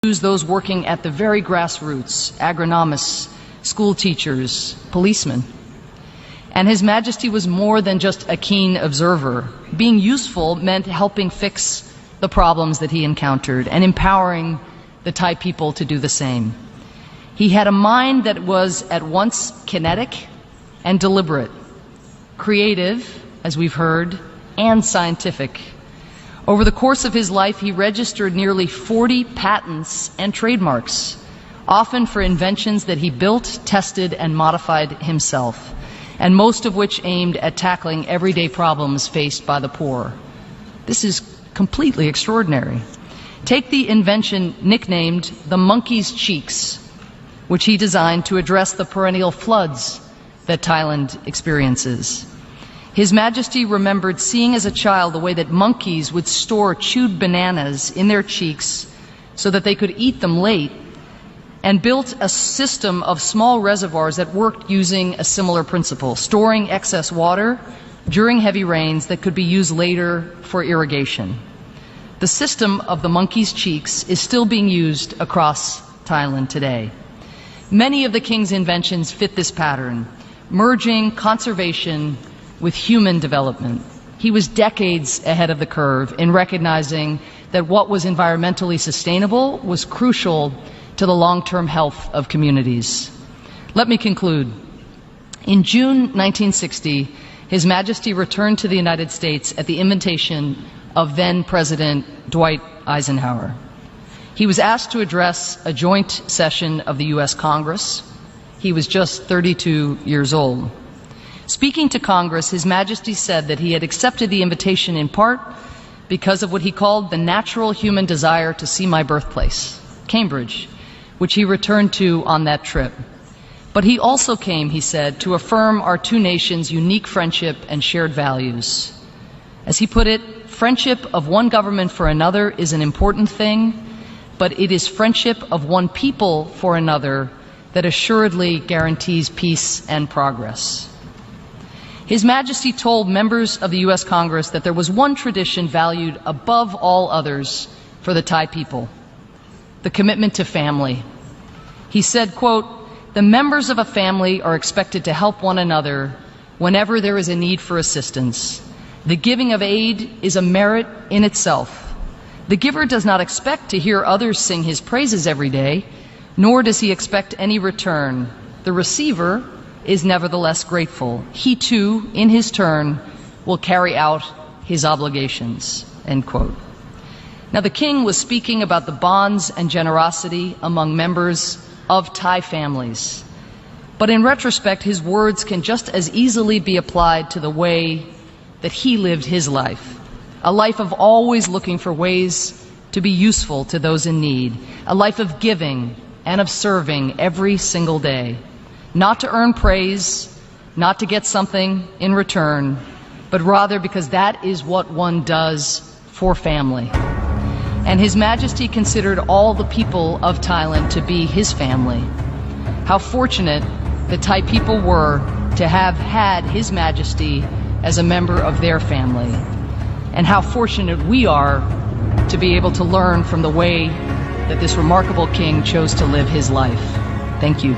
those working at the very grassroots, agronomists, school teachers, policemen. And His Majesty was more than just a keen observer. Being useful meant helping fix the problems that he encountered and empowering the Thai people to do the same. He had a mind that was at once kinetic and deliberate, creative, as we've heard, and scientific. Over the course of his life, he registered nearly 40 patents and trademarks, often for inventions that he built, tested, and modified himself, and most of which aimed at tackling everyday problems faced by the poor. This is completely extraordinary. Take the invention nicknamed the monkey's cheeks, which he designed to address the perennial floods that Thailand experiences. His Majesty remembered seeing as a child the way that monkeys would store chewed bananas in their cheeks so that they could eat them late, and built a system of small reservoirs that worked using a similar principle, storing excess water during heavy rains that could be used later for irrigation. The system of the monkey's cheeks is still being used across Thailand today. Many of the King's inventions fit this pattern, merging conservation with human development. He was decades ahead of the curve in recognizing that what was environmentally sustainable was crucial to the long-term health of communities. Let me conclude. In June 1960, His Majesty returned to the United States at the invitation of then-President Dwight Eisenhower. He was asked to address a joint session of the U.S. Congress. He was just 32 years old. Speaking to Congress, His Majesty said that he had accepted the invitation in part because of what he called the natural human desire to see my birthplace, Cambridge, which he returned to on that trip. But he also came, he said, to affirm our two nations' unique friendship and shared values. As he put it, friendship of one government for another is an important thing, but it is friendship of one people for another that assuredly guarantees peace and progress. His Majesty told members of the U.S. Congress that there was one tradition valued above all others for the Thai people, the commitment to family. He said, quote, "The members of a family are expected to help one another whenever there is a need for assistance. The giving of aid is a merit in itself. The giver does not expect to hear others sing his praises every day, nor does he expect any return. The receiver is nevertheless grateful. He too, in his turn, will carry out his obligations." End quote. Now, the King was speaking about the bonds and generosity among members of Thai families. But in retrospect, his words can just as easily be applied to the way that he lived his life, a life of always looking for ways to be useful to those in need, a life of giving and of serving every single day, not to earn praise, not to get something in return, but rather because that is what one does for family. And His Majesty considered all the people of Thailand to be his family. How fortunate the Thai people were to have had His Majesty as a member of their family. And how fortunate we are to be able to learn from the way that this remarkable king chose to live his life. Thank you.